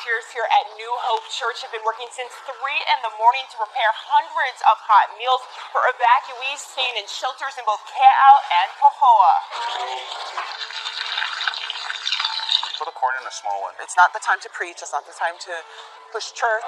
volunteers here at New Hope Church have been working since 3 in the morning to prepare hundreds of hot meals for evacuees staying in shelters in both Kea'au and Pahoa. Put a corn in a small one. It's not the time to preach. It's not the time to push church.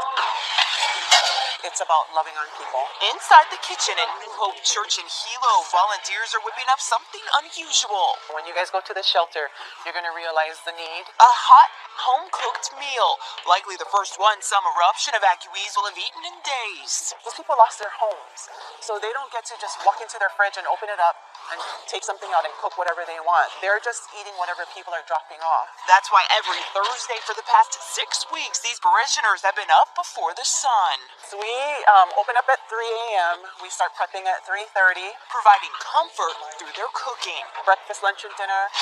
It's about loving on people. Inside the kitchen at New Hope Church in Hilo, volunteers are whipping up something unusual. When you guys go to the shelter, you're going to realize the need. A hot, home-cooked meal. Likely the first one some eruption evacuees will have eaten in days. Those people lost their homes, so they don't get to just walk into their fridge and open it up and take something out and cook whatever they want. They're just eating whatever people are dropping off. That's why every Thursday for the past 6 weeks, these parishioners have been up before the sun. So we open up at 3 a.m. We start prepping at 3:30. Providing comfort through their cooking. Breakfast, lunch, and dinner.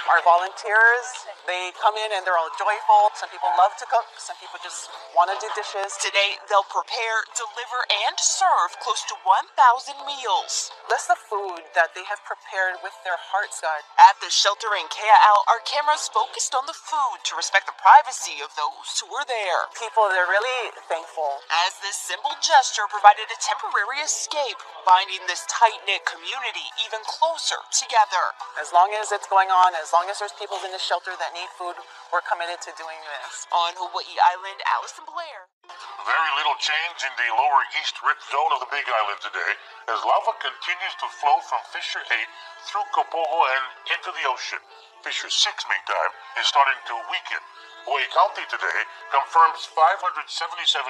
Our volunteers, they come in and they're all joyful. Some people love to cook. Some people just want to do dishes. Today, they'll prepare, deliver, and serve close to 1,000 meals. Bless the food that they have prepared with their hearts, God. At the shelter in Kea'au, our cameras focused on the food to respect the privacy of those who were there. People, they're really thankful. As this simple gesture provided a temporary escape, binding this tight-knit community even closer together. As long as it's going on, as long as there's people in the shelter that need food, we're committed to doing this. On Hawaii Island, Allison Blair. Very little change in the lower east rift zone of the Big Island today as lava continues to flow from Fissure 8 through Kapoho and into the ocean. Fissure 6, meantime, is starting to weaken. Hawaii County today confirms 577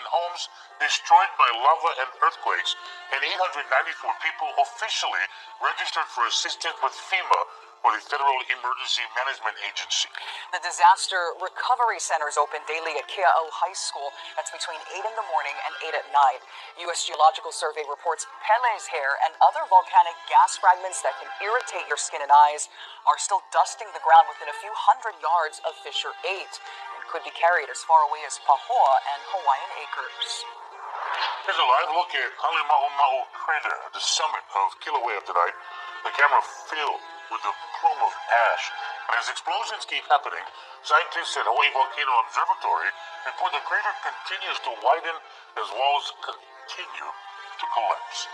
homes destroyed by lava and earthquakes, and 894 people officially registered for assistance with FEMA, or the Federal Emergency Management Agency. The Disaster Recovery Centers open daily at Kea'au High School. That's between 8 in the morning and 8 at night. U.S. Geological Survey reports Pele's hair and other volcanic gas fragments that can irritate your skin and eyes are still dusting the ground within a few hundred yards of Fissure 8 and could be carried as far away as Pahoa and Hawaiian Acres. Here's a live look at Halemaumau crater at the summit of Kilauea tonight. The camera filled with a plume of ash. And as explosions keep happening, scientists at Hawaii Volcano Observatory report the crater continues to widen as walls continue to collapse.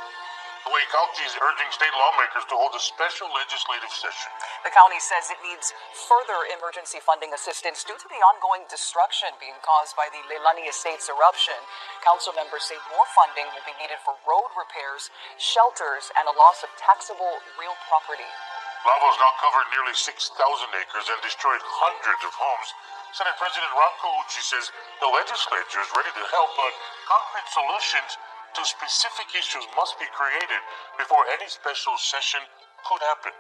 Hawaii County is urging state lawmakers to hold a special legislative session. The county says it needs further emergency funding assistance due to the ongoing destruction being caused by the Leilani Estates eruption. Council members say more funding will be needed for road repairs, shelters, and a loss of taxable real property. Lava has now covered nearly 6,000 acres and destroyed hundreds of homes. Senate President Ron Kouchi says the legislature is ready to help, but concrete solutions to specific issues must be created before any special session could happen.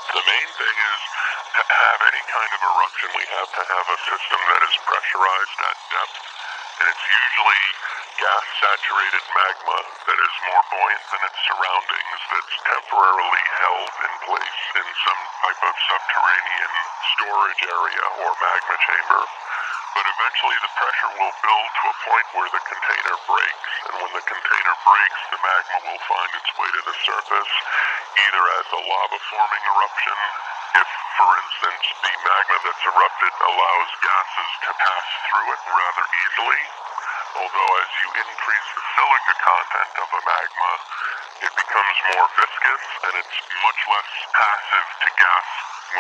The main thing is to have any kind of eruption, we have to have a system that is pressurized at depth, and it's usually gas-saturated magma that is more buoyant than its surroundings that's temporarily held in place in some type of subterranean storage area or magma chamber. But eventually the pressure will build to a point where the container breaks, and when the container breaks, the magma will find its way to the surface, either as a lava-forming eruption, if, for instance, the magma that's erupted allows gases to pass through it rather easily. Although as you increase the silica content of a magma, it becomes more viscous and it's much less passive to gas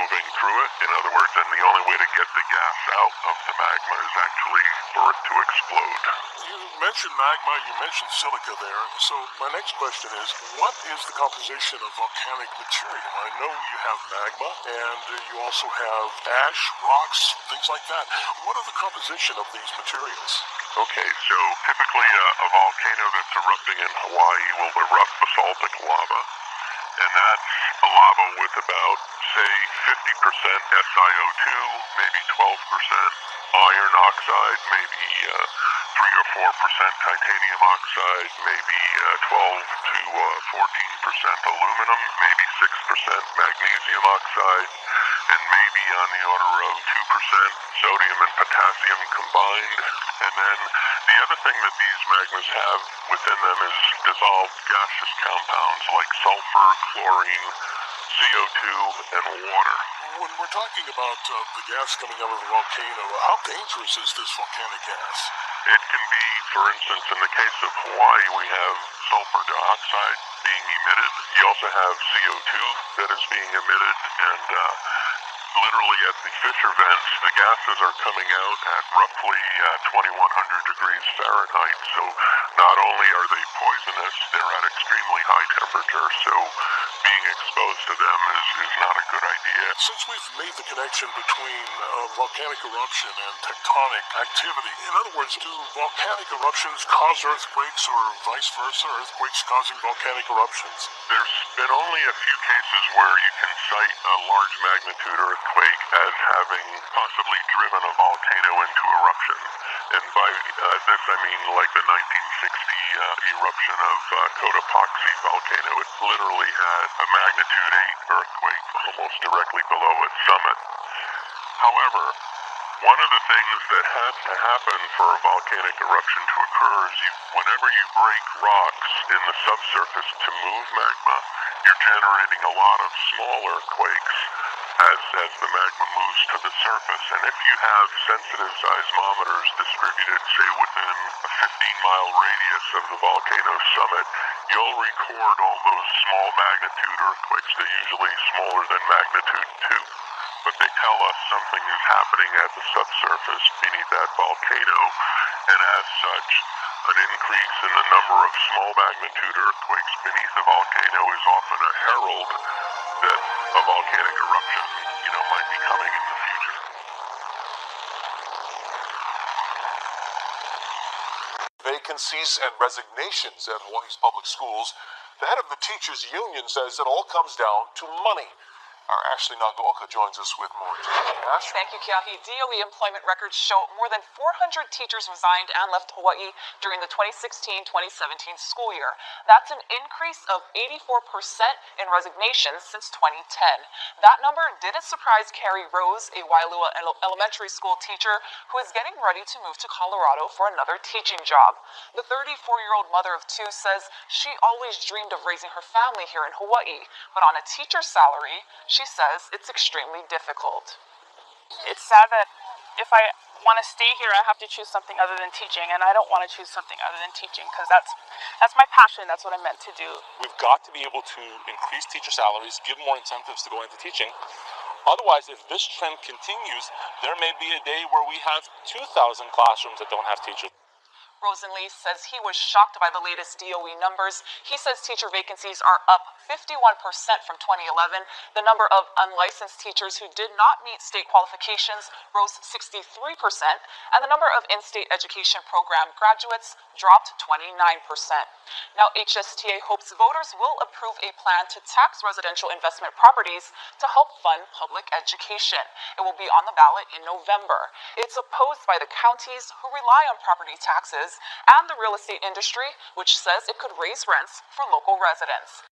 moving through it. In other words, and the only way to get the gas out of the magma is actually for it to explode. You mentioned magma, you mentioned silica there, so my next question is, what is the composition of volcanic material? I know you have magma, and you also have ash, rocks, things like that. What are the composition of these materials? Okay, so typically a volcano that's erupting in Hawaii will erupt basaltic lava, and that's a lava with about, say, 50% SiO2, maybe 12% iron oxide, maybe 3 or 4% titanium oxide, maybe 12 to 14% aluminum, maybe 6% magnesium oxide, and maybe on the order of 2% sodium and potassium combined. And then the The other thing that these magmas have within them is dissolved gaseous compounds like sulfur, chlorine, CO2, and water. When we're talking about the gas coming out of the volcano, how dangerous is this volcanic gas? It can be, for instance, in the case of Hawaii, we have sulfur dioxide being emitted. You also have CO2 that is being emitted, and literally at the fissure vents, the gases are coming out at roughly 2100 degrees Fahrenheit. So not only are they poisonous, they're at extremely high temperature, so being exposed to them is not a good idea. Since we've made the connection between volcanic eruption and tectonic activity, in other words, do volcanic eruptions cause earthquakes or vice versa, earthquakes causing volcanic eruptions? There's been only a few cases where you can cite a large magnitude earthquake as having possibly driven a volcano into eruption. And by this I mean like the 1960 eruption of Cotopaxi volcano. It literally had a magnitude 8 earthquake almost directly below its summit. However, one of the things that has to happen for a volcanic eruption to occur is whenever you break rocks in the subsurface to move magma, you're generating a lot of small earthquakes as the magma moves to the surface. And if you have sensitive seismometers distributed, say, within a 15-mile radius of the volcano's summit, you'll record all those small magnitude earthquakes. They're usually smaller than magnitude 2. But they tell us something is happening at the subsurface beneath that volcano, and as such, an increase in the number of small magnitude earthquakes beneath the volcano is often a herald that a volcanic eruption, might be coming in the future. Vacancies and resignations at Hawaii's public schools. The head of the teachers' union says it all comes down to money. Our Ashley Nagaoka joins us with more. Ash? Thank you, Kiahi. DOE employment records show more than 400 teachers resigned and left Hawaii during the 2016-2017 school year. That's an increase of 84% in resignations since 2010. That number didn't surprise Carrie Rose, a Wailua elementary school teacher who is getting ready to move to Colorado for another teaching job. The 34-year-old mother of two says she always dreamed of raising her family here in Hawaii, but on a teacher's salary, she says it's extremely difficult. It's sad that if I want to stay here, I have to choose something other than teaching, and I don't want to choose something other than teaching because that's my passion. That's what I'm meant to do. We've got to be able to increase teacher salaries, give more incentives to go into teaching. Otherwise, if this trend continues, there may be a day where we have 2,000 classrooms that don't have teachers. Rosenlee says he was shocked by the latest DOE numbers. He says teacher vacancies are up 51% from 2011. The number of unlicensed teachers who did not meet state qualifications rose 63%, and the number of in-state education program graduates dropped 29%. Now, HSTA hopes voters will approve a plan to tax residential investment properties to help fund public education. It will be on the ballot in November. It's opposed by the counties who rely on property taxes and the real estate industry, which says it could raise rents for local residents.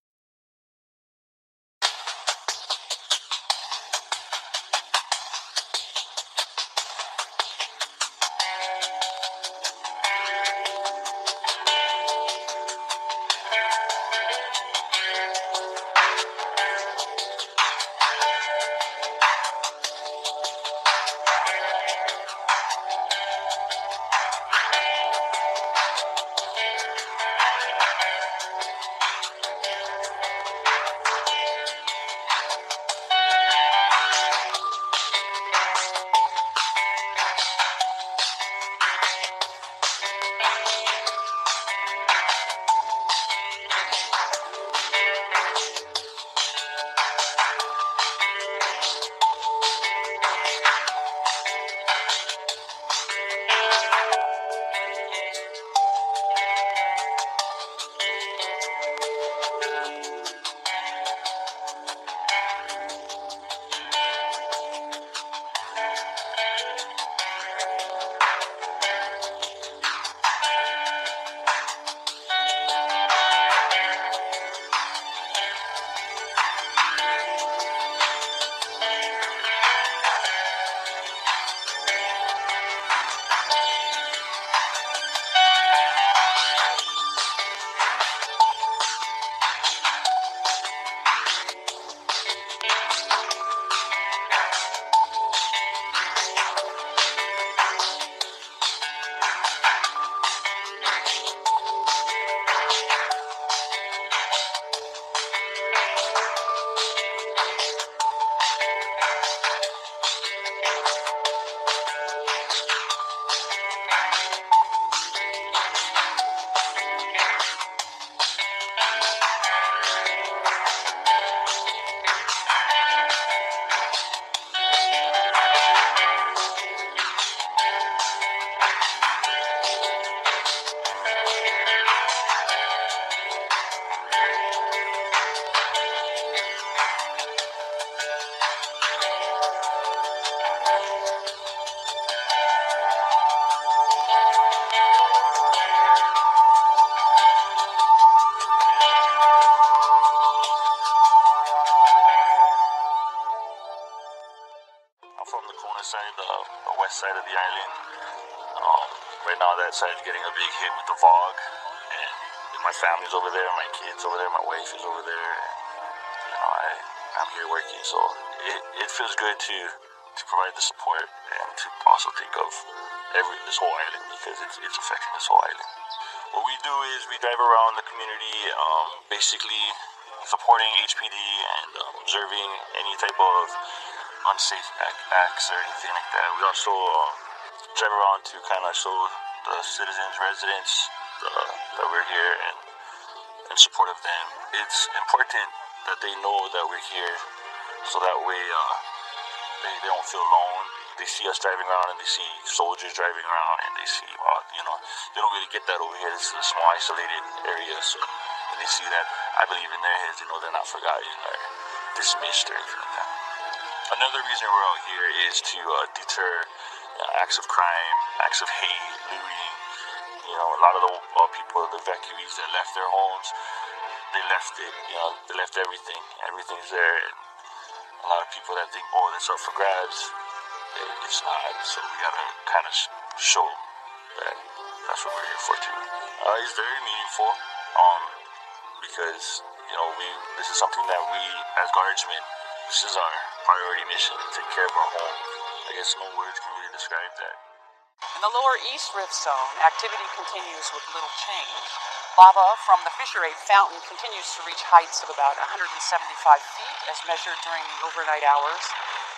west side of the island. Right now that side is getting a big hit with the fog, and my family's over there, my kids over there, my wife is over there, and I'm here working, so it feels good to provide the support and to also think of this whole island, because it's affecting this whole island. What we do is we drive around the community, basically supporting HPD and observing any type of unsafe acts or anything like that. We also drive around to kind of show the citizens, residents that we're here and in support of them. It's important that they know that we're here, so that way they don't feel alone. They see us driving around and they see soldiers driving around and they see, they don't really get that over here. This is a small isolated area, so when they see that, I believe in their heads, they know they're not forgotten or dismissed or anything like that. Another reason we're out here is to deter acts of crime, acts of hate, looting. A lot of the people, the evacuees that left their homes, they left it. They left everything. Everything's there. And a lot of people that think, that's up for grabs, it's not. So we gotta kind of show that that's what we're here for too. It's very meaningful, because this is something that we, as guardsmen, this is our priority mission, to take care of our home. I guess no words can really describe that. In the lower East Rift Zone, activity continues with little change. Lava from the Fissure 8 fountain continues to reach heights of about 175 feet as measured during the overnight hours.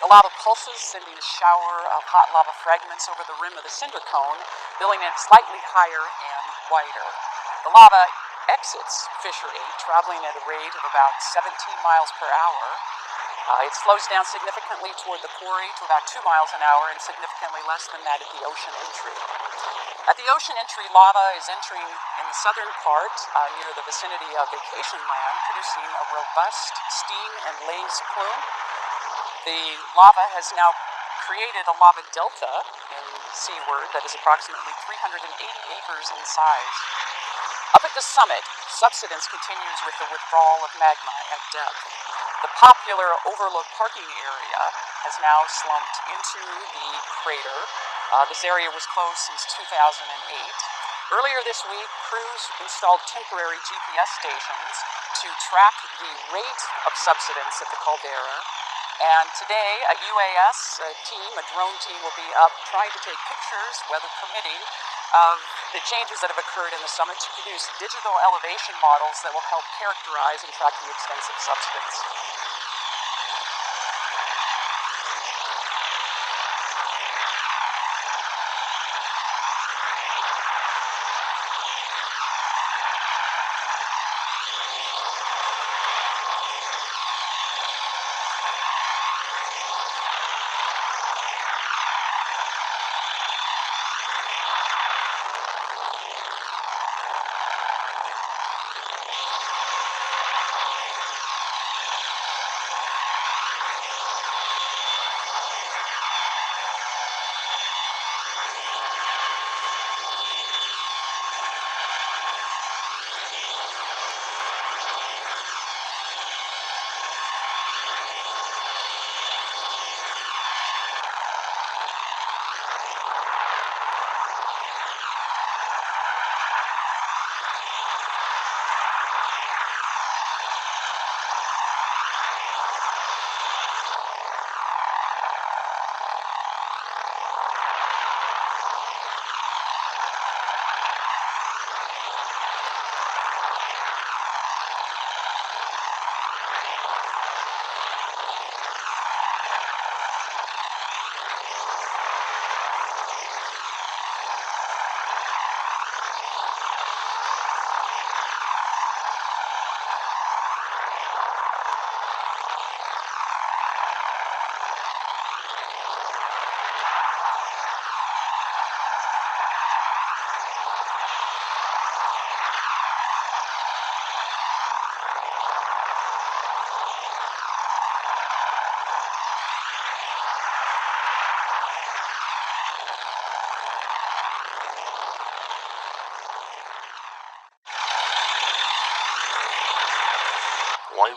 The lava pulses, sending a shower of hot lava fragments over the rim of the cinder cone, building it slightly higher and wider. The lava exits Fissure 8, traveling at a rate of about 17 miles per hour. It slows down significantly toward the quarry to about 2 miles an hour and significantly less than that at the ocean entry. At the ocean entry, lava is entering in the southern part near the vicinity of vacation land, producing a robust steam and laze plume. The lava has now created a lava delta in seaward that is approximately 380 acres in size. Up at the summit, subsidence continues with the withdrawal of magma at depth. The popular overlook parking area has now slumped into the crater. This area was closed since 2008. Earlier this week, crews installed temporary GPS stations to track the rate of subsidence at the caldera. And today, a UAS a drone team, will be up trying to take pictures, weather permitting, of the changes that have occurred in the summit to produce digital elevation models that will help characterize and track the extensive subsidence.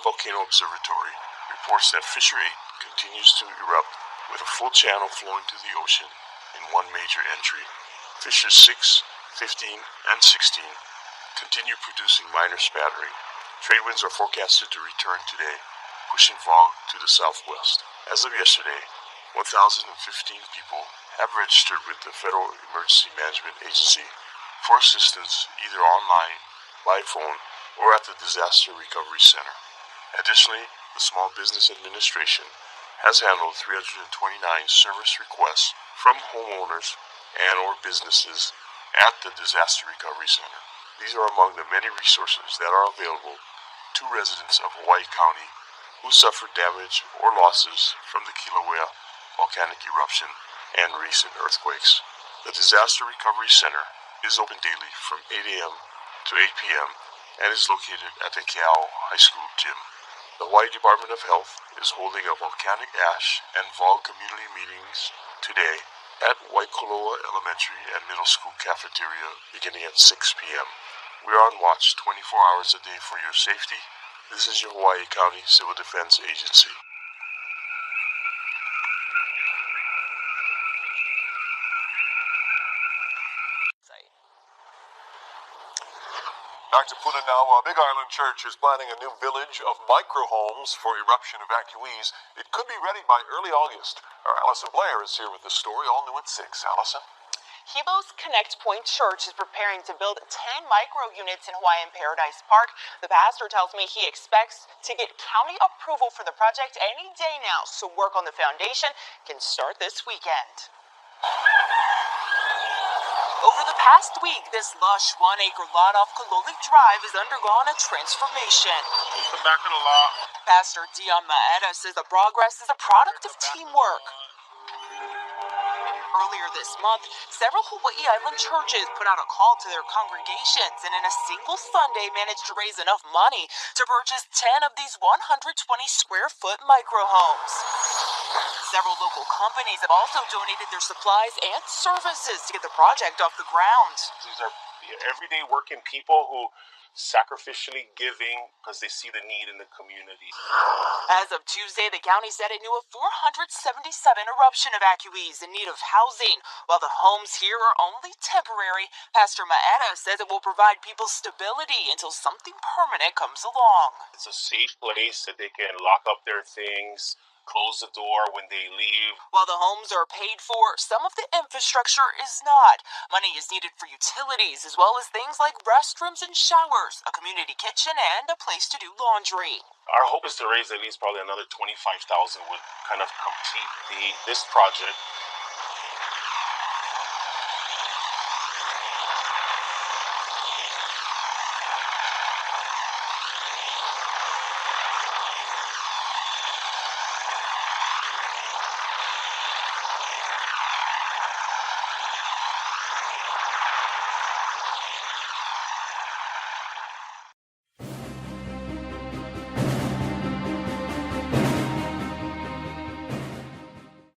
Volcano Observatory reports that Fissure 8 continues to erupt with a full channel flowing to the ocean in one major entry. Fissures 6, 15, and 16 continue producing minor spattering. Trade winds are forecasted to return today, pushing fog to the southwest. As of yesterday, 1,015 people have registered with the Federal Emergency Management Agency for assistance either online, by phone, or at the Disaster Recovery Center. Additionally, the Small Business Administration has handled 329 service requests from homeowners and or businesses at the Disaster Recovery Center. These are among the many resources that are available to residents of Hawaii County who suffered damage or losses from the Kilauea volcanic eruption and recent earthquakes. The Disaster Recovery Center is open daily from 8 a.m. to 8 p.m. and is located at the Keao High School gym. The Hawaii Department of Health is holding a volcanic ash and VOG community meetings today at Waikoloa Elementary and Middle School cafeteria beginning at 6 p.m. We are on watch 24 hours a day for your safety. This is your Hawaii County Civil Defense Agency. Back to Puna now. Big Island Church is planning a new village of micro-homes for eruption evacuees. It could be ready by early August. Our Allison Blair is here with the story, all new at 6. Allison? Hebo's Connect Point Church is preparing to build 10 micro units in Hawaiian Paradise Park. The pastor tells me he expects to get county approval for the project any day now, so work on the foundation can start this weekend. Over the past week, this lush 1-acre lot off Kaloli Drive has undergone a transformation. Welcome back to the lot. Pastor Dion Maeda says the progress is a product of teamwork. Earlier this month, several Hawaii Island churches put out a call to their congregations and in a single Sunday managed to raise enough money to purchase 10 of these 120-square-foot micro-homes. Several local companies have also donated their supplies and services to get the project off the ground. These are everyday working people who sacrificially giving because they see the need in the community. As of Tuesday, the county said it knew of 477 eruption evacuees in need of housing. While the homes here are only temporary, Pastor Maeda says it will provide people stability until something permanent comes along. It's a safe place that they can lock up their things, close the door when they leave. While the homes are paid for, some of the infrastructure is not. Money is needed for utilities, as well as things like restrooms and showers, a community kitchen, and a place to do laundry. Our hope is to raise at least probably another $25,000 would kind of complete this project.